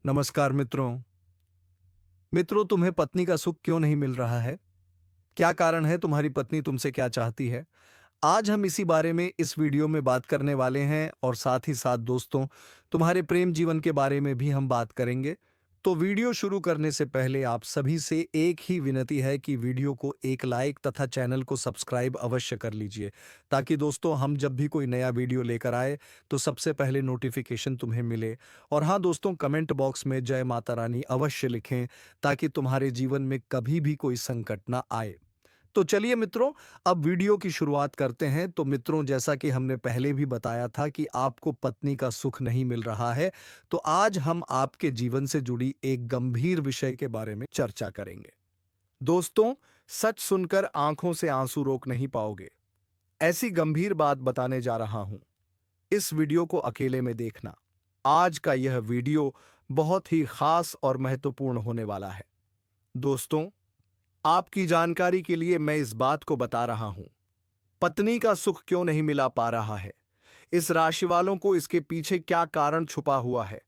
नमस्कार मित्रों। मित्रों, तुम्हें पत्नी का सुख क्यों नहीं मिल रहा है? क्या कारण है? तुम्हारी पत्नी तुमसे क्या चाहती है? आज हम इसी बारे में इस वीडियो में बात करने वाले हैं और साथ ही साथ दोस्तों, तुम्हारे प्रेम जीवन के बारे में भी हम बात करेंगे। तो वीडियो शुरू करने से पहले आप सभी से एक ही विनती है कि वीडियो को एक लाइक तथा चैनल को सब्सक्राइब अवश्य कर लीजिए, ताकि दोस्तों हम जब भी कोई नया वीडियो लेकर आए तो सबसे पहले नोटिफिकेशन तुम्हें मिले। और हाँ दोस्तों, कमेंट बॉक्स में जय माता रानी अवश्य लिखें, ताकि तुम्हारे जीवन में कभी भी कोई संकट ना आए। तो चलिए मित्रों, अब वीडियो की शुरुआत करते हैं। तो मित्रों, जैसा कि हमने पहले भी बताया था कि आपको पत्नी का सुख नहीं मिल रहा है, तो आज हम आपके जीवन से जुड़ी एक गंभीर विषय के बारे में चर्चा करेंगे। दोस्तों, सच सुनकर आंखों से आंसू रोक नहीं पाओगे। ऐसी गंभीर बात बताने जा रहा हूं। इस वीडियो को अकेले में देखना। आज का यह वीडियो बहुत ही खास और महत्वपूर्ण होने वाला है। दोस्तों, आपकी जानकारी के लिए मैं इस बात को बता रहा हूं। पत्नी का सुख क्यों नहीं मिला पा रहा है, इस राशि वालों को इसके पीछे क्या कारण छुपा हुआ है,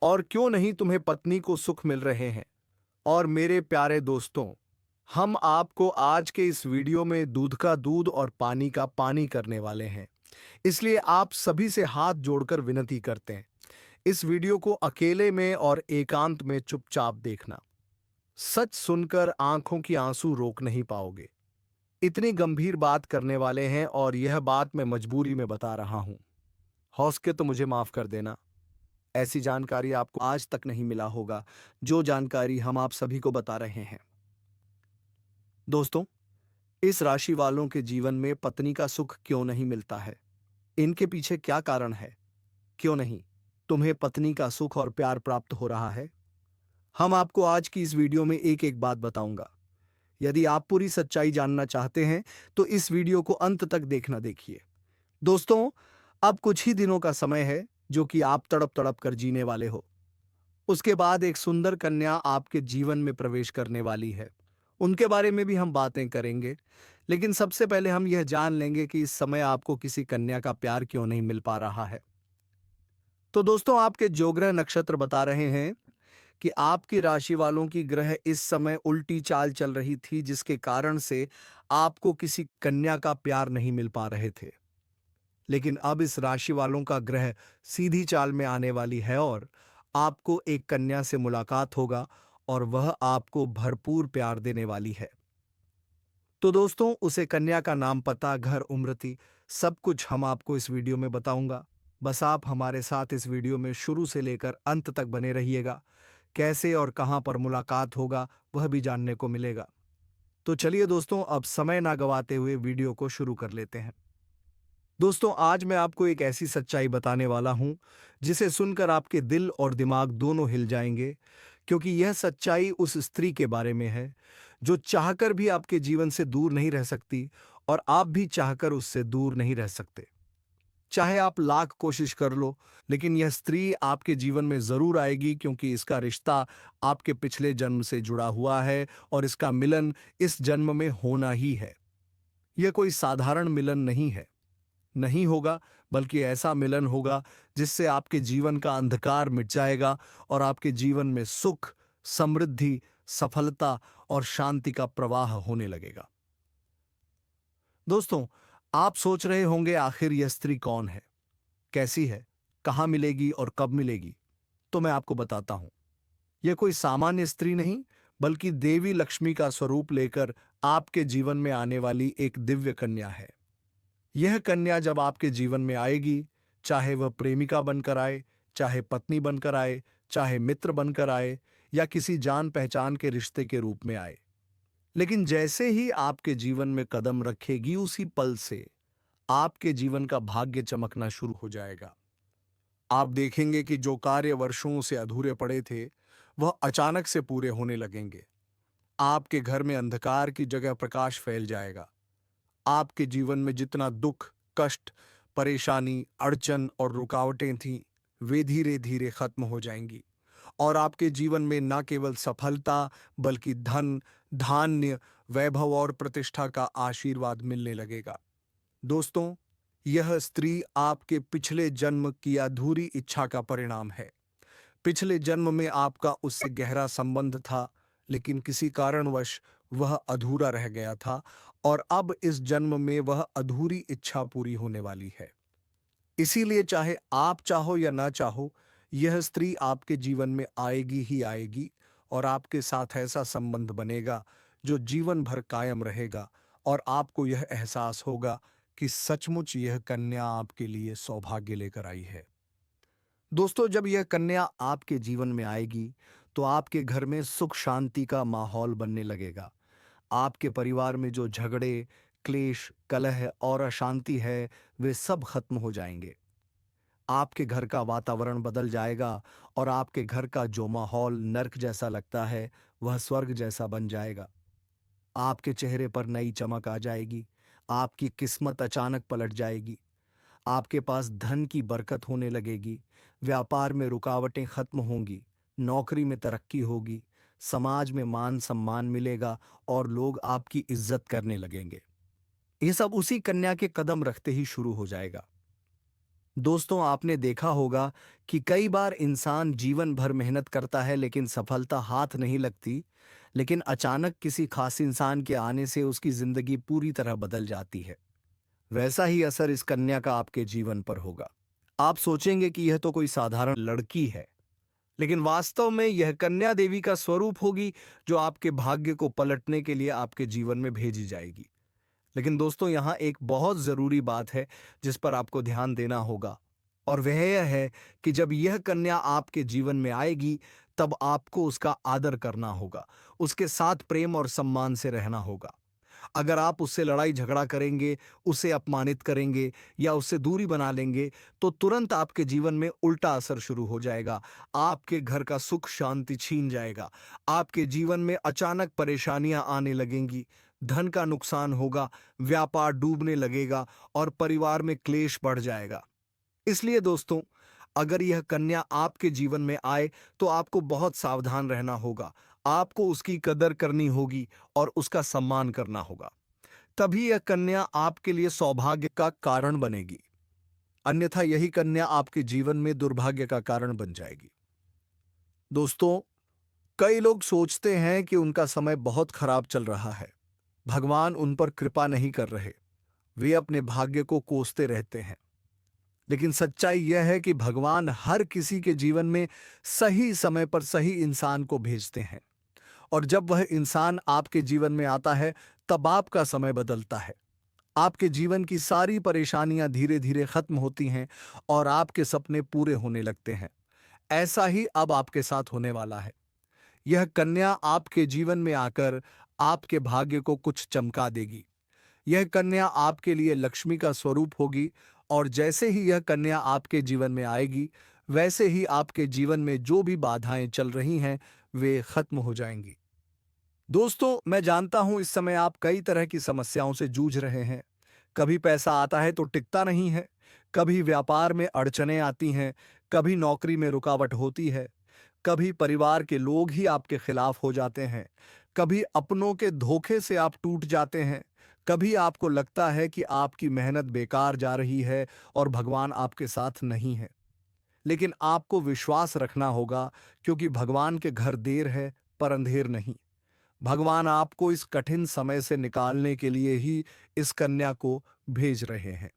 और क्यों नहीं तुम्हें पत्नी को सुख मिल रहे हैं। और मेरे प्यारे दोस्तों, हम आपको आज के इस वीडियो में दूध का दूध और पानी का पानी करने वाले हैं। इसलिए आप सभी से हाथ जोड़कर विनती करते हैं, इस वीडियो को अकेले में और एकांत में चुपचाप देखना। सच सुनकर आंखों की आंसू रोक नहीं पाओगे। इतनी गंभीर बात करने वाले हैं और यह बात मैं मजबूरी में बता रहा हूं। हौस के तो मुझे माफ कर देना। ऐसी जानकारी आपको आज तक नहीं मिला होगा, जो जानकारी हम आप सभी को बता रहे हैं। दोस्तों, इस राशि वालों के जीवन में पत्नी का सुख क्यों नहीं मिलता है? इनके पीछे क्या कारण है? क्यों नहीं तुम्हें पत्नी का सुख और प्यार प्राप्त हो रहा है? हम आपको आज की इस वीडियो में एक एक बात बताऊंगा। यदि आप पूरी सच्चाई जानना चाहते हैं तो इस वीडियो को अंत तक देखना देखिए। दोस्तों, अब कुछ ही दिनों का समय है जो कि आप तड़प तड़प कर जीने वाले हो। उसके बाद एक सुंदर कन्या आपके जीवन में प्रवेश करने वाली है। उनके बारे में भी हम बातें करेंगे, लेकिन सबसे पहले हम यह जान लेंगे कि इस समय आपको किसी कन्या का प्यार क्यों नहीं मिल पा रहा है। तो दोस्तों, आपके जोग्रह नक्षत्र बता रहे हैं कि आपकी राशि वालों की ग्रह इस समय उल्टी चाल चल रही थी, जिसके कारण से आपको किसी कन्या का प्यार नहीं मिल पा रहे थे। लेकिन अब इस राशि वालों का ग्रह सीधी चाल में आने वाली है और आपको एक कन्या से मुलाकात होगा और वह आपको भरपूर प्यार देने वाली है। तो दोस्तों, उसे कन्या का नाम, पता, घर, उम्रति सब कुछ हम आपको इस वीडियो में बताऊंगा। बस आप हमारे साथ इस वीडियो में शुरू से लेकर अंत तक बने रहिएगा। कैसे और कहां पर मुलाकात होगा वह भी जानने को मिलेगा। तो चलिए दोस्तों, अब समय ना गवाते हुए वीडियो को शुरू कर लेते हैं। दोस्तों, आज मैं आपको एक ऐसी सच्चाई बताने वाला हूं जिसे सुनकर आपके दिल और दिमाग दोनों हिल जाएंगे, क्योंकि यह सच्चाई उस स्त्री के बारे में है जो चाहकर भी आपके जीवन से दूर नहीं रह सकती, और आप भी चाहकर उससे दूर नहीं रह सकते। चाहे आप लाख कोशिश कर लो, लेकिन यह स्त्री आपके जीवन में जरूर आएगी, क्योंकि इसका रिश्ता आपके पिछले जन्म से जुड़ा हुआ है और इसका मिलन इस जन्म में होना ही है। यह कोई साधारण मिलन नहीं होगा, बल्कि ऐसा मिलन होगा जिससे आपके जीवन का अंधकार मिट जाएगा और आपके जीवन में सुख, समृद्धि, सफलता और शांति का प्रवाह होने लगेगा। दोस्तों, आप सोच रहे होंगे, आखिर यह स्त्री कौन है, कैसी है, कहाँ मिलेगी और कब मिलेगी? तो मैं आपको बताता हूं। यह कोई सामान्य स्त्री नहीं, बल्कि देवी लक्ष्मी का स्वरूप लेकर आपके जीवन में आने वाली एक दिव्य कन्या है। यह कन्या जब आपके जीवन में आएगी, चाहे वह प्रेमिका बनकर आए, चाहे पत्नी बनकर आए, चाहे मित्र बनकर आए, या किसी जान पहचान के रिश्ते के रूप में आए, लेकिन जैसे ही आपके जीवन में कदम रखेगी, उसी पल से आपके जीवन का भाग्य चमकना शुरू हो जाएगा। आप देखेंगे कि जो कार्य वर्षों से अधूरे पड़े थे, वह अचानक से पूरे होने लगेंगे। आपके घर में अंधकार की जगह प्रकाश फैल जाएगा। आपके जीवन में जितना दुख, कष्ट, परेशानी, अड़चन और रुकावटें थीं, वे धीरे धीरे खत्म हो जाएंगी और आपके जीवन में न केवल सफलता, बल्कि धन, धान्य, वैभव और प्रतिष्ठा का आशीर्वाद मिलने लगेगा। दोस्तों, यह स्त्री आपके पिछले जन्म की अधूरी इच्छा का परिणाम है। पिछले जन्म में आपका उससे गहरा संबंध था, लेकिन किसी कारणवश वह अधूरा रह गया था और अब इस जन्म में वह अधूरी इच्छा पूरी होने वाली है। इसीलिए चाहे आप चाहो या ना चाहो, यह स्त्री आपके जीवन में आएगी ही आएगी और आपके साथ ऐसा संबंध बनेगा जो जीवन भर कायम रहेगा और आपको यह एहसास होगा कि सचमुच यह कन्या आपके लिए सौभाग्य लेकर आई है। दोस्तों, जब यह कन्या आपके जीवन में आएगी, तो आपके घर में सुख शांति का माहौल बनने लगेगा। आपके परिवार में जो झगड़े, क्लेश, कलह और अशांति है, वे सब खत्म हो जाएंगे। आपके घर का वातावरण बदल जाएगा और आपके घर का जो माहौल नर्क जैसा लगता है, वह स्वर्ग जैसा बन जाएगा। आपके चेहरे पर नई चमक आ जाएगी। आपकी किस्मत अचानक पलट जाएगी। आपके पास धन की बरकत होने लगेगी। व्यापार में रुकावटें खत्म होंगी। नौकरी में तरक्की होगी। समाज में मान सम्मान मिलेगा और लोग आपकी इज्जत करने लगेंगे। ये सब उसी कन्या के कदम रखते ही शुरू हो जाएगा। दोस्तों, आपने देखा होगा कि कई बार इंसान जीवन भर मेहनत करता है लेकिन सफलता हाथ नहीं लगती, लेकिन अचानक किसी खास इंसान के आने से उसकी जिंदगी पूरी तरह बदल जाती है। वैसा ही असर इस कन्या का आपके जीवन पर होगा। आप सोचेंगे कि यह तो कोई साधारण लड़की है, लेकिन वास्तव में यह कन्या देवी का स्वरूप होगी जो आपके भाग्य को पलटने के लिए आपके जीवन में भेजी जाएगी। लेकिन दोस्तों, यहाँ एक बहुत जरूरी बात है जिस पर आपको ध्यान देना होगा, और वह यह है कि जब यह कन्या आपके जीवन में आएगी, तब आपको उसका आदर करना होगा, उसके साथ प्रेम और सम्मान से रहना होगा। अगर आप उससे लड़ाई झगड़ा करेंगे, उसे अपमानित करेंगे या उससे दूरी बना लेंगे, तो तुरंत आपके जीवन में उल्टा असर शुरू हो जाएगा। आपके घर का सुख शांति छीन जाएगा। आपके जीवन में अचानक परेशानियां आने लगेंगी। धन का नुकसान होगा, व्यापार डूबने लगेगा और परिवार में क्लेश बढ़ जाएगा। इसलिए दोस्तों, अगर यह कन्या आपके जीवन में आए, तो आपको बहुत सावधान रहना होगा। आपको उसकी कदर करनी होगी और उसका सम्मान करना होगा। तभी यह कन्या आपके लिए सौभाग्य का कारण बनेगी। अन्यथा यही कन्या आपके जीवन में दुर्भाग्य का कारण बन जाएगी। दोस्तों, कई लोग सोचते हैं कि उनका समय बहुत खराब चल रहा है, भगवान उन पर कृपा नहीं कर रहे, वे अपने भाग्य को कोसते रहते हैं। लेकिन सच्चाई यह है कि भगवान हर किसी के जीवन में सही समय पर सही इंसान को भेजते हैं, और जब वह इंसान आपके जीवन में आता है, तब आपका समय बदलता है। आपके जीवन की सारी परेशानियां धीरे धीरे खत्म होती हैं और आपके सपने पूरे होने लगते हैं। ऐसा ही अब आपके साथ होने वाला है। यह कन्या आपके जीवन में आकर आपके भाग्य को कुछ चमका देगी। यह कन्या आपके लिए लक्ष्मी का स्वरूप होगी, और जैसे ही यह कन्या आपके जीवन में आएगी, वैसे ही आपके जीवन में जो भी बाधाएं चल रही हैं, वे खत्म हो जाएंगी। दोस्तों, मैं जानता हूं इस समय आप कई तरह की समस्याओं से जूझ रहे हैं। कभी पैसा आता है तो टिकता नहीं है, कभी व्यापार में अड़चनें आती हैं, कभी नौकरी में रुकावट होती है, कभी परिवार के लोग ही आपके खिलाफ हो जाते हैं, कभी अपनों के धोखे से आप टूट जाते हैं, कभी आपको लगता है कि आपकी मेहनत बेकार जा रही है और भगवान आपके साथ नहीं है। लेकिन आपको विश्वास रखना होगा, क्योंकि भगवान के घर देर है पर अंधेर नहीं। भगवान आपको इस कठिन समय से निकालने के लिए ही इस कन्या को भेज रहे हैं।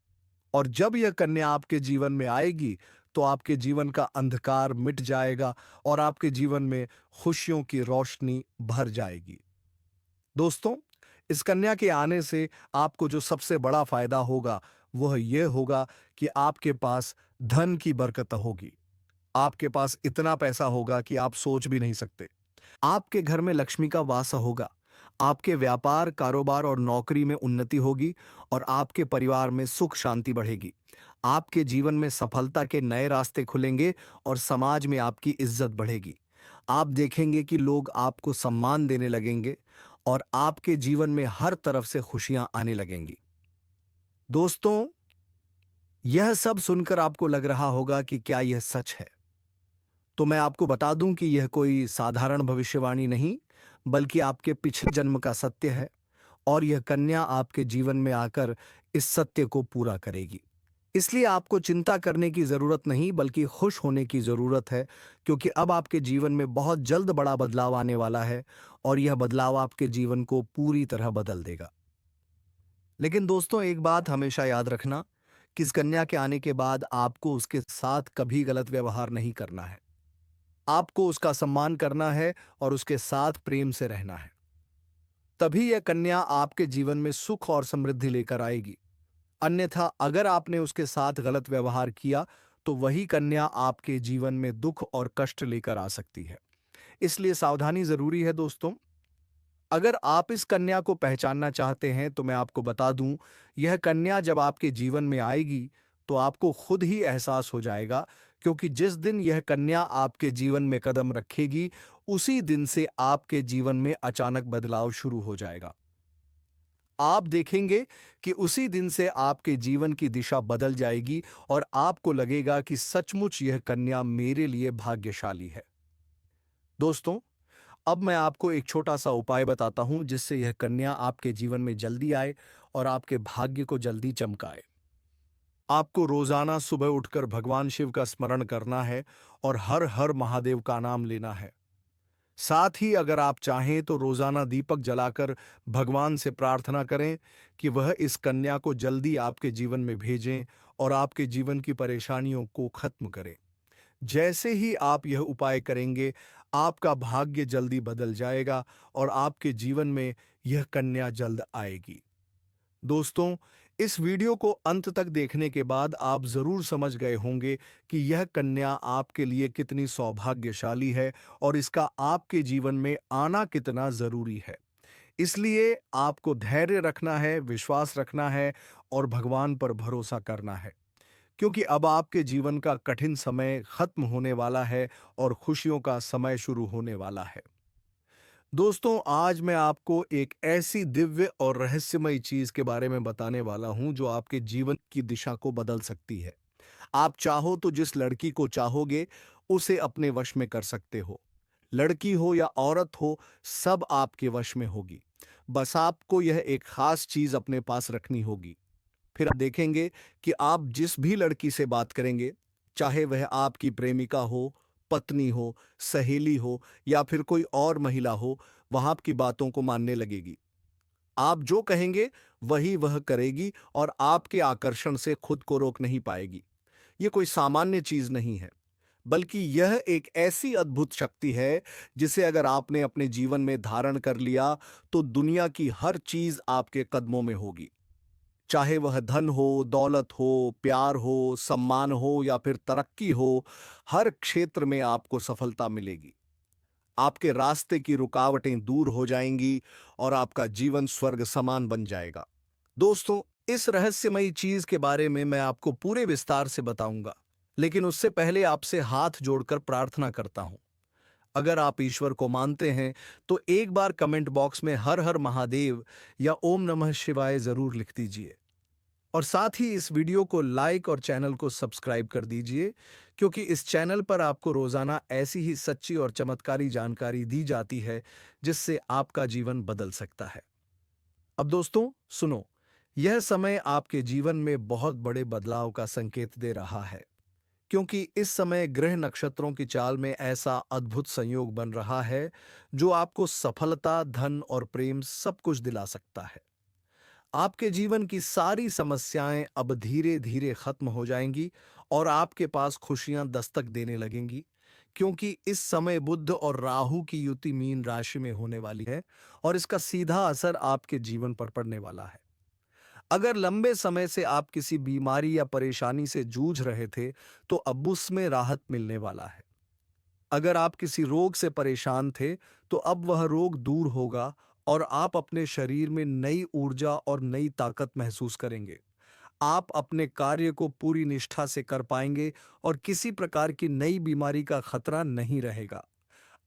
और जब यह कन्या आपके जीवन में आएगी, तो आपके जीवन का अंधकार मिट जाएगा और आपके जीवन में खुशियों की रोशनी भर जाएगी। दोस्तों, इस कन्या के आने से आपको जो सबसे बड़ा फायदा होगा, वह यह होगा कि आपके पास धन की बरकत होगी। आपके पास इतना पैसा होगा कि आप सोच भी नहीं सकते। आपके घर में लक्ष्मी का वास होगा। आपके व्यापार, कारोबार और नौकरी में उन्नति होगी और आपके परिवार में सुख शांति बढ़ेगी। आपके जीवन में सफलता के नए रास्ते खुलेंगे और समाज में आपकी इज्जत बढ़ेगी। आप देखेंगे कि लोग आपको सम्मान देने लगेंगे और आपके जीवन में हर तरफ से खुशियां आने लगेंगी। दोस्तों, यह सब सुनकर आपको लग रहा होगा कि क्या यह सच है? तो मैं आपको बता दूं कि यह कोई साधारण भविष्यवाणी नहीं, बल्कि आपके पिछले जन्म का सत्य है, और यह कन्या आपके जीवन में आकर इस सत्य को पूरा करेगी। इसलिए आपको चिंता करने की जरूरत नहीं बल्कि खुश होने की जरूरत है, क्योंकि अब आपके जीवन में बहुत जल्द बड़ा बदलाव आने वाला है और यह बदलाव आपके जीवन को पूरी तरह बदल देगा। लेकिन दोस्तों, एक बात हमेशा याद रखना कि इस कन्या के आने के बाद आपको उसके साथ कभी गलत व्यवहार नहीं करना है। आपको उसका सम्मान करना है और उसके साथ प्रेम से रहना है। तभी यह कन्या आपके जीवन में सुख और समृद्धि लेकर आएगी। अन्यथा अगर आपने उसके साथ गलत व्यवहार किया तो वही कन्या आपके जीवन में दुख और कष्ट लेकर आ सकती है। इसलिए सावधानी जरूरी है दोस्तों। अगर आप इस कन्या को पहचानना चाहते हैं तो मैं आपको बता दूं, यह कन्या जब आपके जीवन में आएगी तो आपको खुद ही एहसास हो जाएगा, क्योंकि जिस दिन यह कन्या आपके जीवन में कदम रखेगी उसी दिन से आपके जीवन में अचानक बदलाव शुरू हो जाएगा। आप देखेंगे कि उसी दिन से आपके जीवन की दिशा बदल जाएगी और आपको लगेगा कि सचमुच यह कन्या मेरे लिए भाग्यशाली है। दोस्तों, अब मैं आपको एक छोटा सा उपाय बताता हूं जिससे यह कन्या आपके जीवन में जल्दी आए और आपके भाग्य को जल्दी चमकाए। आपको रोजाना सुबह उठकर भगवान शिव का स्मरण करना है और हर हर महादेव का नाम लेना है। साथ ही अगर आप चाहें तो रोजाना दीपक जलाकर भगवान से प्रार्थना करें कि वह इस कन्या को जल्दी आपके जीवन में भेजें और आपके जीवन की परेशानियों को खत्म करें। जैसे ही आप यह उपाय करेंगे, आपका भाग्य जल्दी बदल जाएगा और आपके जीवन में यह कन्या जल्द आएगी। दोस्तों, इस वीडियो को अंत तक देखने के बाद आप जरूर समझ गए होंगे कि यह कन्या आपके लिए कितनी सौभाग्यशाली है और इसका आपके जीवन में आना कितना जरूरी है। इसलिए आपको धैर्य रखना है, विश्वास रखना है और भगवान पर भरोसा करना है, क्योंकि अब आपके जीवन का कठिन समय खत्म होने वाला है और खुशियों का समय शुरू होने वाला है। दोस्तों, आज मैं आपको एक ऐसी दिव्य और रहस्यमयी चीज के बारे में बताने वाला हूं जो आपके जीवन की दिशा को बदल सकती है। आप चाहो तो जिस लड़की को चाहोगे उसे अपने वश में कर सकते हो। लड़की हो या औरत हो, सब आपके वश में होगी। बस आपको यह एक खास चीज अपने पास रखनी होगी। फिर आप देखेंगे कि आप जिस भी लड़की से बात करेंगे, चाहे वह आपकी प्रेमिका हो, पत्नी हो, सहेली हो या फिर कोई और महिला हो, वह आपकी बातों को मानने लगेगी। आप जो कहेंगे वही वह करेगी और आपके आकर्षण से खुद को रोक नहीं पाएगी। ये कोई सामान्य चीज नहीं है, बल्कि यह एक ऐसी अद्भुत शक्ति है जिसे अगर आपने अपने जीवन में धारण कर लिया तो दुनिया की हर चीज आपके कदमों में होगी। चाहे वह धन हो, दौलत हो, प्यार हो, सम्मान हो या फिर तरक्की हो, हर क्षेत्र में आपको सफलता मिलेगी। आपके रास्ते की रुकावटें दूर हो जाएंगी और आपका जीवन स्वर्ग समान बन जाएगा। दोस्तों, इस रहस्यमयी चीज के बारे में मैं आपको पूरे विस्तार से बताऊंगा, लेकिन उससे पहले आपसे हाथ जोड़कर प्रार्थना करता हूं। अगर आप ईश्वर को मानते हैं तो एक बार कमेंट बॉक्स में हर हर महादेव या ओम नमः शिवाय जरूर लिख दीजिए। और साथ ही इस वीडियो को लाइक और चैनल को सब्सक्राइब कर दीजिए, क्योंकि इस चैनल पर आपको रोजाना ऐसी ही सच्ची और चमत्कारी जानकारी दी जाती है जिससे आपका जीवन बदल सकता है। अब दोस्तों सुनो, यह समय आपके जीवन में बहुत बड़े बदलाव का संकेत दे रहा है, क्योंकि इस समय ग्रह नक्षत्रों की चाल में ऐसा अद्भुत संयोग बन रहा है जो आपको सफलता, धन और प्रेम सब कुछ दिला सकता है। आपके जीवन की सारी समस्याएं अब धीरे धीरे खत्म हो जाएंगी और आपके पास खुशियां दस्तक देने लगेंगी, क्योंकि इस समय बुध और राहु की युति मीन राशि में होने वाली है और इसका सीधा असर आपके जीवन पर पड़ने वाला है। अगर लंबे समय से आप किसी बीमारी या परेशानी से जूझ रहे थे तो अब उसमें राहत मिलने वाला है। अगर आप किसी रोग से परेशान थे तो अब वह रोग दूर होगा और आप अपने शरीर में नई ऊर्जा और नई ताकत महसूस करेंगे। आप अपने कार्य को पूरी निष्ठा से कर पाएंगे और किसी प्रकार की नई बीमारी का खतरा नहीं रहेगा।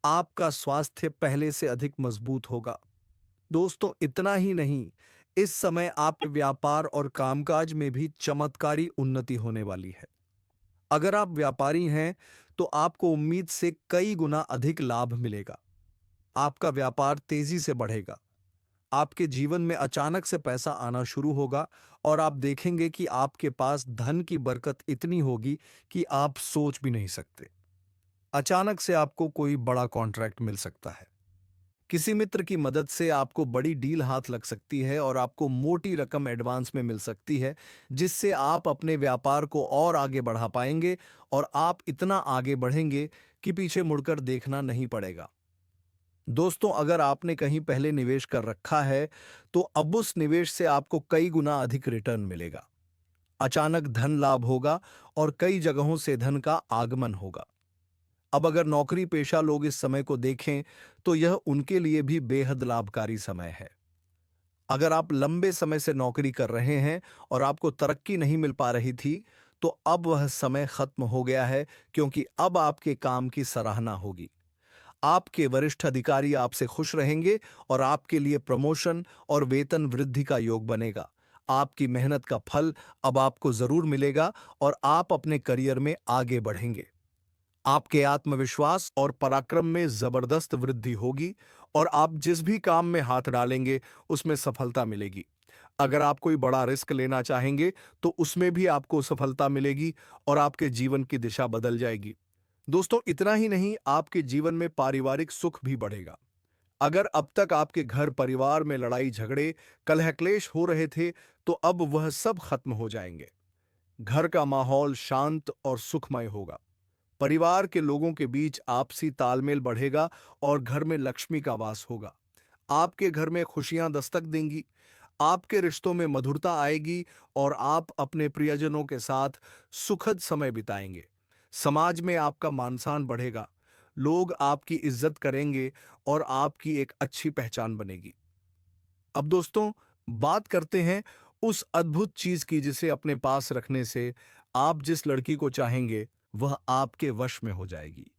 आपका स्वास्थ्य पहले से अधिक मजबूत होगा। दोस्तों, इतना ही नहीं, इस समय आपके व्यापार और कामकाज में भी चमत्कारी उन्नति होने वाली है। अगर आप व्यापारी हैं तो आपको उम्मीद से कई गुना अधिक लाभ मिलेगा। आपका व्यापार तेजी से बढ़ेगा। आपके जीवन में अचानक से पैसा आना शुरू होगा और आप देखेंगे कि आपके पास धन की बरकत इतनी होगी कि आप सोच भी नहीं सकते। अचानक से आपको कोई बड़ा कॉन्ट्रैक्ट मिल सकता है। किसी मित्र की मदद से आपको बड़ी डील हाथ लग सकती है और आपको मोटी रकम एडवांस में मिल सकती है, जिससे आप अपने व्यापार को और आगे बढ़ा पाएंगे और आप इतना आगे बढ़ेंगे कि पीछे मुड़कर देखना नहीं पड़ेगा। दोस्तों, अगर आपने कहीं पहले निवेश कर रखा है, तो अब उस निवेश से आपको कई गुना अधिक रिटर्न मिलेगा। अचानक धन लाभ होगा और कई जगहों से धन का आगमन होगा। अब अगर नौकरी पेशा लोग इस समय को देखें, तो यह उनके लिए भी बेहद लाभकारी समय है। अगर आप लंबे समय से नौकरी कर रहे हैं और आपको तरक्की नहीं मिल पा रही थी, तो अब वह समय खत्म हो गया है, क्योंकि अब आपके काम की सराहना होगी। आपके वरिष्ठ अधिकारी आपसे खुश रहेंगे और आपके लिए प्रमोशन और वेतन वृद्धि का योग बनेगा। आपकी मेहनत का फल अब आपको जरूर मिलेगा और आप अपने करियर में आगे बढ़ेंगे। आपके आत्मविश्वास और पराक्रम में जबरदस्त वृद्धि होगी और आप जिस भी काम में हाथ डालेंगे उसमें सफलता मिलेगी। अगर आप कोई बड़ा रिस्क लेना चाहेंगे तो उसमें भी आपको सफलता मिलेगी और आपके जीवन की दिशा बदल जाएगी। दोस्तों, इतना ही नहीं, आपके जीवन में पारिवारिक सुख भी बढ़ेगा। अगर अब तक आपके घर परिवार में लड़ाई झगड़े कलह क्लेश हो रहे थे, तो अब वह सब खत्म हो जाएंगे। घर का माहौल शांत और सुखमय होगा। परिवार के लोगों के बीच आपसी तालमेल बढ़ेगा और घर में लक्ष्मी का वास होगा। आपके घर में खुशियां दस्तक देंगी। आपके रिश्तों में मधुरता आएगी और आप अपने प्रियजनों के साथ सुखद समय बिताएंगे। समाज में आपका मान-सम्मान बढ़ेगा। लोग आपकी इज्जत करेंगे और आपकी एक अच्छी पहचान बनेगी। अब दोस्तों, बात करते हैं उस अद्भुत चीज की जिसे अपने पास रखने से आप जिस लड़की को चाहेंगे वह आपके वश में हो जाएगी।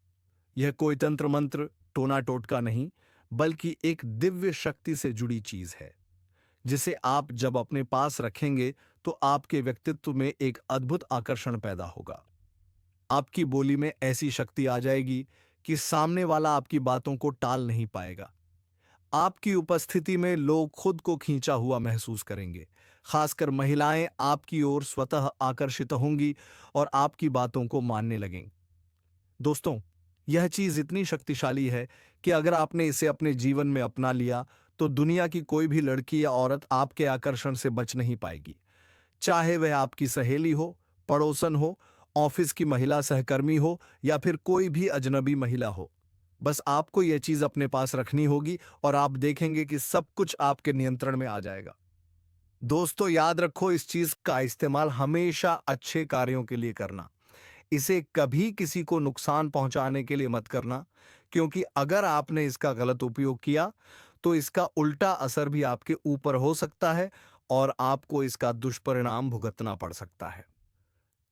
यह कोई तंत्र मंत्र टोना टोटका नहीं, बल्कि एक दिव्य शक्ति से जुड़ी चीज है, जिसे आप जब अपने पास रखेंगे तो आपके व्यक्तित्व में एक अद्भुत आकर्षण पैदा होगा। आपकी बोली में ऐसी शक्ति आ जाएगी कि सामने वाला आपकी बातों को टाल नहीं पाएगा। आपकी उपस्थिति में लोग खुद को खींचा हुआ महसूस करेंगे। खासकर महिलाएं आपकी ओर स्वतः आकर्षित होंगी और आपकी बातों को मानने लगेंगी। दोस्तों, यह चीज इतनी शक्तिशाली है कि अगर आपने इसे अपने जीवन में अपना लिया, तो दुनिया की कोई भी लड़की या औरत आपके आकर्षण से बच नहीं पाएगी। चाहे वह आपकी सहेली हो, पड़ोसन हो, ऑफिस की महिला सहकर्मी हो या फिर कोई भी अजनबी महिला हो। बस आपको यह चीज अपने पास रखनी होगी और आप देखेंगे कि सब कुछ आपके नियंत्रण में आ जाएगा। दोस्तों, याद रखो, इस चीज का इस्तेमाल हमेशा अच्छे कार्यों के लिए करना। इसे कभी किसी को नुकसान पहुंचाने के लिए मत करना, क्योंकि अगर आपने इसका गलत उपयोग किया तो इसका उल्टा असर भी आपके ऊपर हो सकता है और आपको इसका दुष्परिणाम भुगतना पड़ सकता है।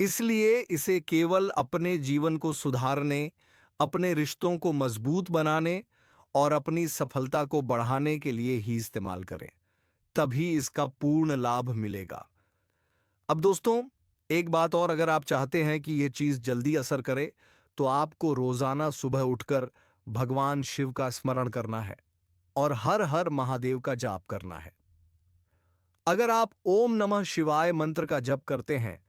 इसलिए इसे केवल अपने जीवन को सुधारने, अपने रिश्तों को मजबूत बनाने और अपनी सफलता को बढ़ाने के लिए ही इस्तेमाल करें। तभी इसका पूर्ण लाभ मिलेगा। अब दोस्तों, एक बात और, अगर आप चाहते हैं कि यह चीज जल्दी असर करे, तो आपको रोजाना सुबह उठकर भगवान शिव का स्मरण करना है और हर हर महादेव का जाप करना है। अगर आप ओम नमः शिवाय मंत्र का जप करते हैं,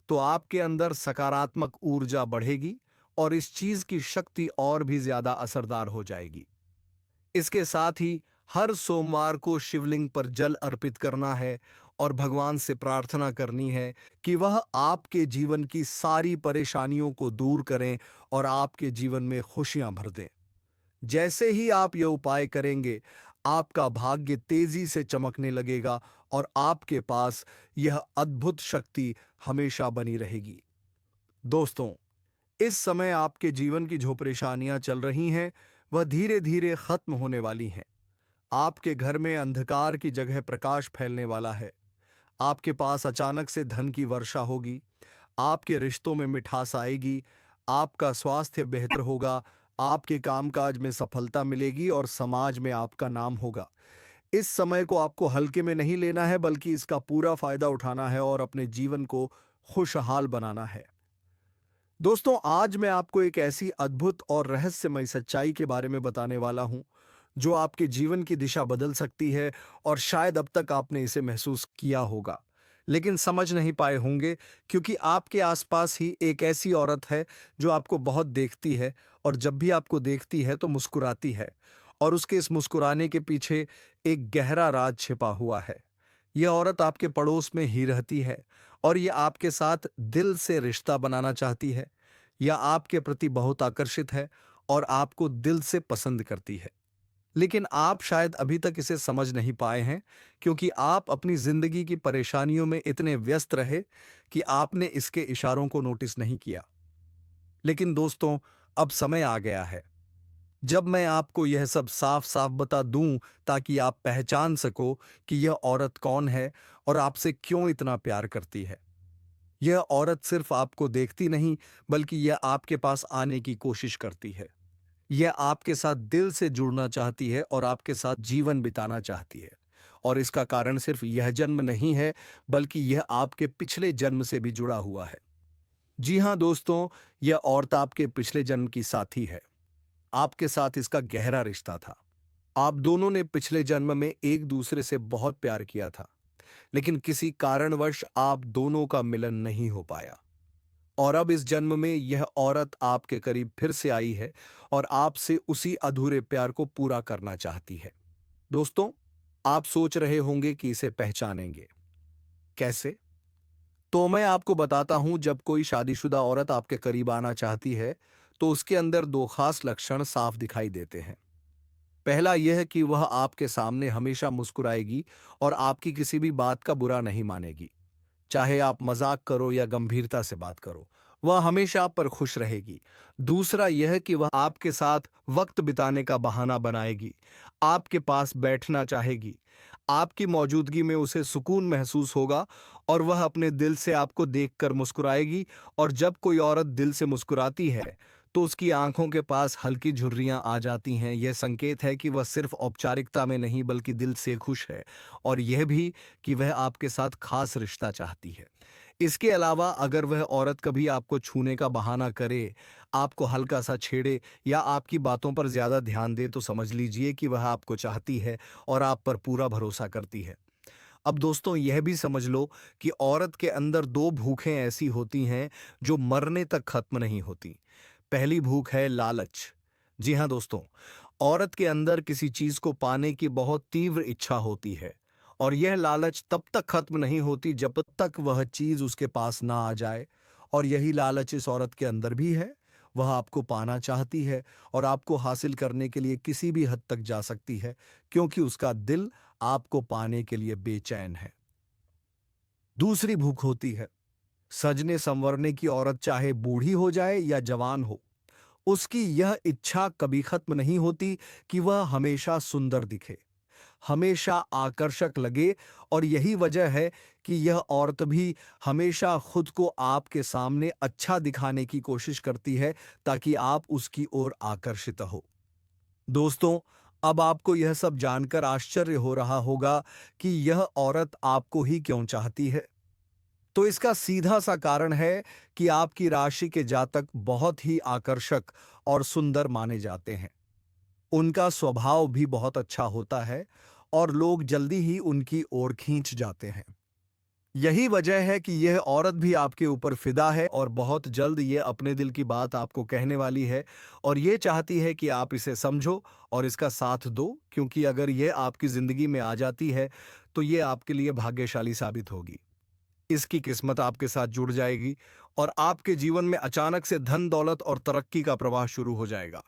तो आपके अंदर सकारात्मक ऊर्जा बढ़ेगी और इस चीज की शक्ति और भी ज्यादा असरदार हो जाएगी। इसके साथ ही हर सोमवार को शिवलिंग पर जल अर्पित करना है और भगवान से प्रार्थना करनी है कि वह आपके जीवन की सारी परेशानियों को दूर करें और आपके जीवन में खुशियां भर दें। जैसे ही आप यह उपाय करेंगे, आपका भाग्य तेजी से चमकने लगेगा और आपके पास यह अद्भुत शक्ति हमेशा बनी रहेगी। दोस्तों, इस समय आपके जीवन की जो परेशानियां चल रही हैं, वह धीरे धीरे खत्म होने वाली हैं। आपके घर में अंधकार की जगह प्रकाश फैलने वाला है। आपके पास अचानक से धन की वर्षा होगी। आपके रिश्तों में मिठास आएगी। आपका स्वास्थ्य बेहतर होगा। आपके कामकाज में सफलता मिलेगी और समाज में आपका नाम होगा। इस समय को आपको हल्के में नहीं लेना है, बल्कि इसका पूरा फायदा उठाना है और अपने जीवन को खुशहाल बनाना है। दोस्तों, आज मैं आपको एक ऐसी अद्भुत और रहस्यमय सच्चाई के बारे में बताने वाला हूं, जो आपके जीवन की दिशा बदल सकती है और शायद अब तक आपने इसे महसूस किया होगा। लेकिन समझ नहीं पाए होंगे क्योंकि आपके आसपास ही एक ऐसी औरत है जो आपको बहुत देखती है और जब भी आपको देखती है तो मुस्कुराती है और उसके इस मुस्कुराने के पीछे एक गहरा राज छिपा हुआ है। यह औरत आपके पड़ोस में ही रहती है और यह आपके साथ दिल से रिश्ता बनाना चाहती है। यह आपके प्रति बहुत आकर्षित है और आपको दिल से पसंद करती है। लेकिन आप शायद अभी तक इसे समझ नहीं पाए हैं क्योंकि आप अपनी जिंदगी की परेशानियों में इतने व्यस्त रहे कि आपने इसके इशारों को नोटिस नहीं किया। लेकिन दोस्तों, अब समय आ गया है जब मैं आपको यह सब साफ साफ बता दूं ताकि आप पहचान सको कि यह औरत कौन है और आपसे क्यों इतना प्यार करती है। यह औरत सिर्फ आपको देखती नहीं बल्कि यह आपके पास आने की कोशिश करती है। यह आपके साथ दिल से जुड़ना चाहती है और आपके साथ जीवन बिताना चाहती है। और इसका कारण सिर्फ यह जन्म नहीं है बल्कि यह आपके पिछले जन्म से भी जुड़ा हुआ है। जी हाँ दोस्तों, यह औरत आपके पिछले जन्म की साथी है। आपके साथ इसका गहरा रिश्ता था। आप दोनों ने पिछले जन्म में एक दूसरे से बहुत प्यार किया था, लेकिन किसी कारणवश आप दोनों का मिलन नहीं हो पाया। और अब इस जन्म में यह औरत आपके करीब फिर से आई है और आपसे उसी अधूरे प्यार को पूरा करना चाहती है। दोस्तों, आप सोच रहे होंगे कि इसे पहचानेंगे कैसे? तो मैं आपको बताता हूं, जब कोई शादीशुदा औरत आपके करीब आना चाहती है, तो उसके अंदर दो खास लक्षण साफ दिखाई देते हैं। पहला यह कि वह आपके सामने हमेशा मुस्कुराएगी और आपकी किसी भी बात का बुरा नहीं मानेगी। चाहे आप मजाक करो या गंभीरता से बात करो, वह हमेशा आप पर खुश रहेगी। दूसरा यह कि वह आपके साथ वक्त बिताने का बहाना बनाएगी, आपके पास बैठना चाहेगी। आपकी मौजूदगी में उसे सुकून महसूस होगा और वह अपने दिल से आपको देखकर मुस्कुराएगी। और जब कोई औरत दिल से मुस्कुराती है तो उसकी आंखों के पास हल्की झुर्रियां आ जाती हैं। यह संकेत है कि वह सिर्फ औपचारिकता में नहीं बल्कि दिल से खुश है, और यह भी कि वह आपके साथ खास रिश्ता चाहती है। इसके अलावा अगर वह औरत कभी आपको छूने का बहाना करे, आपको हल्का सा छेड़े या आपकी बातों पर ज्यादा ध्यान दे, तो समझ लीजिए कि वह आपको चाहती है और आप पर पूरा भरोसा करती है। अब दोस्तों, यह भी समझ लो कि औरत के अंदर दो भूखें ऐसी होती हैं जो मरने तक खत्म नहीं होती। पहली भूख है लालच। जी हाँ दोस्तों, औरत के अंदर किसी चीज को पाने की बहुत तीव्र इच्छा होती है और यह लालच तब तक खत्म नहीं होती जब तक वह चीज उसके पास ना आ जाए। और यही लालच इस औरत के अंदर भी है। वह आपको पाना चाहती है और आपको हासिल करने के लिए किसी भी हद तक जा सकती है, क्योंकि उसका दिल आपको पाने के लिए बेचैन है। दूसरी भूख होती है सजने संवरने की। औरत चाहे बूढ़ी हो जाए या जवान हो, उसकी यह इच्छा कभी खत्म नहीं होती कि वह हमेशा सुंदर दिखे, हमेशा आकर्षक लगे। और यही वजह है कि यह औरत भी हमेशा खुद को आपके सामने अच्छा दिखाने की कोशिश करती है ताकि आप उसकी ओर आकर्षित हो। दोस्तों, अब आपको यह सब जानकर आश्चर्य हो रहा होगा कि यह औरत आपको ही क्यों चाहती है। तो इसका सीधा सा कारण है कि आपकी राशि के जातक बहुत ही आकर्षक और सुंदर माने जाते हैं। उनका स्वभाव भी बहुत अच्छा होता है और लोग जल्दी ही उनकी ओर खींच जाते हैं। यही वजह है कि यह औरत भी आपके ऊपर फिदा है और बहुत जल्द ये अपने दिल की बात आपको कहने वाली है और ये चाहती है कि आप इसे समझो और इसका साथ दो, क्योंकि अगर यह आपकी जिंदगी में आ जाती है तो ये आपके लिए भाग्यशाली साबित होगी। इसकी किस्मत आपके साथ जुड़ जाएगी और आपके जीवन में अचानक से धन दौलत और तरक्की का प्रवाह शुरू हो जाएगा।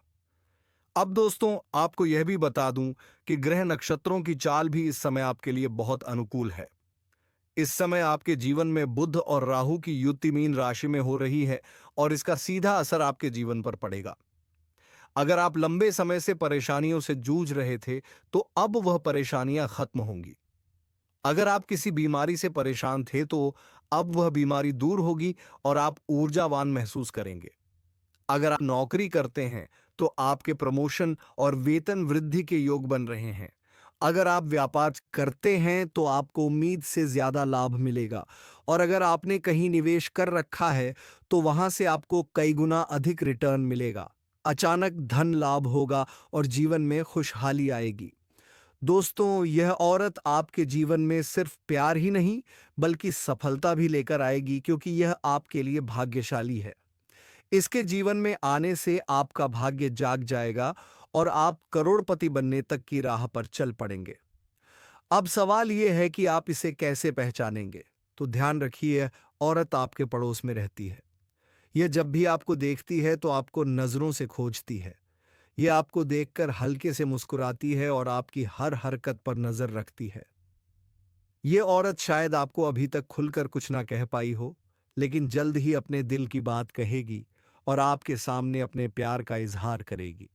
अब दोस्तों, आपको यह भी बता दूं कि ग्रह नक्षत्रों की चाल भी इस समय आपके लिए बहुत अनुकूल है। इस समय आपके जीवन में बुध और राहु की युति मीन राशि में हो रही है और इसका सीधा असर आपके जीवन पर पड़ेगा। अगर आप लंबे समय से परेशानियों से जूझ रहे थे तो अब वह परेशानियां खत्म होंगी। अगर आप किसी बीमारी से परेशान थे तो अब वह बीमारी दूर होगी और आप ऊर्जावान महसूस करेंगे। अगर आप नौकरी करते हैं तो आपके प्रमोशन और वेतन वृद्धि के योग बन रहे हैं। अगर आप व्यापार करते हैं तो आपको उम्मीद से ज्यादा लाभ मिलेगा। और अगर आपने कहीं निवेश कर रखा है तो वहां से आपको कई गुना अधिक रिटर्न मिलेगा। अचानक धन लाभ होगा और जीवन में खुशहाली आएगी। दोस्तों, यह औरत आपके जीवन में सिर्फ प्यार ही नहीं, बल्कि सफलता भी लेकर आएगी क्योंकि यह आपके लिए भाग्यशाली है। इसके जीवन में आने से आपका भाग्य जाग जाएगा और आप करोड़पति बनने तक की राह पर चल पड़ेंगे। अब सवाल यह है कि आप इसे कैसे पहचानेंगे? तो ध्यान रखिए, औरत आपके पड़ोस में रहती है। यह जब भी आपको देखती है तो आपको नजरों से खोजती है। यह आपको देखकर हल्के से मुस्कुराती है और आपकी हर हरकत पर नजर रखती है। यह औरत शायद आपको अभी तक खुलकर कुछ ना कह पाई हो, लेकिन जल्द ही अपने दिल की बात कहेगी और आपके सामने अपने प्यार का इजहार करेगी।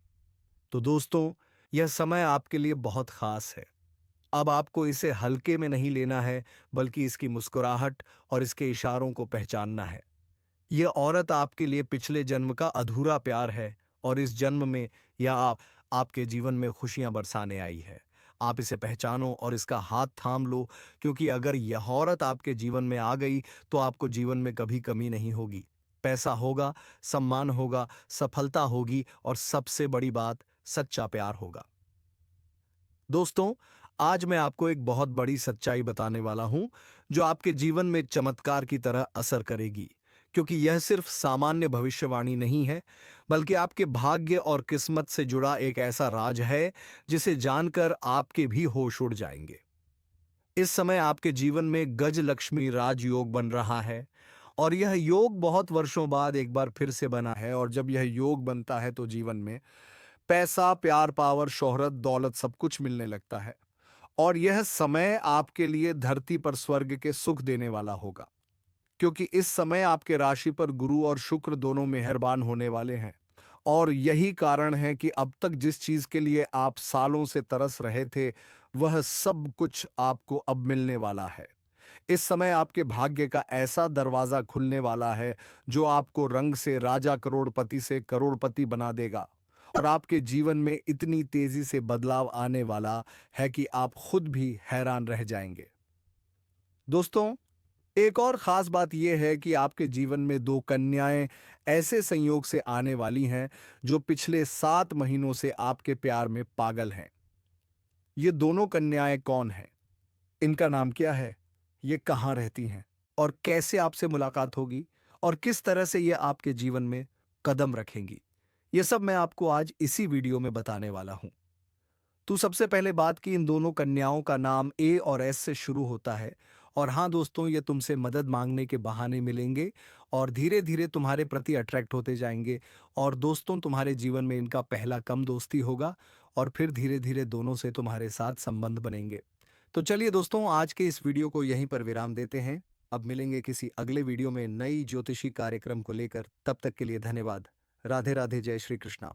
तो दोस्तों, यह समय आपके लिए बहुत खास है। अब आपको इसे हल्के में नहीं लेना है, बल्कि इसकी मुस्कुराहट और इसके इशारों को पहचानना है। यह औरत आपके लिए पिछले जन्म का अधूरा प्यार है और इस जन्म में यह आपके जीवन में खुशियां बरसाने आई है। आप इसे पहचानो और इसका हाथ थाम लो, क्योंकि अगर यह औरत आपके जीवन में आ गई तो आपको जीवन में कभी कमी नहीं होगी। पैसा होगा, सम्मान होगा, सफलता होगी और सबसे बड़ी बात, सच्चा प्यार होगा। दोस्तों, आज मैं आपको एक बहुत बड़ी सच्चाई बताने वाला हूं, जो आपके जीवन में चमत्कार की तरह असर करेगी, क्योंकि यह सिर्फ सामान्य भविष्यवाणी नहीं है, बल्कि आपके भाग्य और किस्मत से जुड़ा एक ऐसा राज है जिसे जानकर आपके भी होश उड़ जाएंगे। इस समय आपके जीवन में गज लक्ष्मी राजयोग बन रहा है और यह योग बहुत वर्षों बाद एक बार फिर से बना है। और जब यह योग बनता है तो जीवन में पैसा, प्यार, पावर, शोहरत, दौलत सब कुछ मिलने लगता है। और यह समय आपके लिए धरती पर स्वर्ग के सुख देने वाला होगा, क्योंकि इस समय आपके राशि पर गुरु और शुक्र दोनों मेहरबान होने वाले हैं। और यही कारण है कि अब तक जिस चीज के लिए आप सालों से तरस रहे थे, वह सब कुछ आपको अब मिलने वाला है। इस समय आपके भाग्य का ऐसा दरवाजा खुलने वाला है जो आपको रंग से राजा करोड़पति से करोड़पति बना देगा। और आपके जीवन में इतनी तेजी से बदलाव आने वाला है कि आप खुद भी हैरान रह जाएंगे। दोस्तों, एक और खास बात यह है कि आपके जीवन में दो कन्याएं ऐसे संयोग से आने वाली हैं जो पिछले 7 महीनों से आपके प्यार में पागल हैं। ये दोनों कन्याएं कौन हैं? इनका नाम क्या है? ये कहाँ रहती हैं? और कैसे आपसे मुलाकात होगी? और किस तरह से ये आपके जीवन में कदम रखेंगी? ये सब मैं आपको आज इसी वीडियो में बताने वाला हूं। तो सबसे पहले बात की, इन दोनों कन्याओं का नाम ए और एस से शुरू होता है। और हाँ दोस्तों, ये तुमसे मदद मांगने के बहाने मिलेंगे और धीरे धीरे तुम्हारे प्रति अट्रैक्ट होते जाएंगे। और दोस्तों, तुम्हारे जीवन में इनका पहला कम दोस्ती होगा और फिर धीरे धीरे दोनों से तुम्हारे साथ संबंध बनेंगे। तो चलिए दोस्तों, आज के इस वीडियो को यहीं पर विराम देते हैं। अब मिलेंगे किसी अगले वीडियो में नई ज्योतिषी कार्यक्रम को लेकर। तब तक के लिए धन्यवाद। राधे राधे, जय श्री कृष्णा।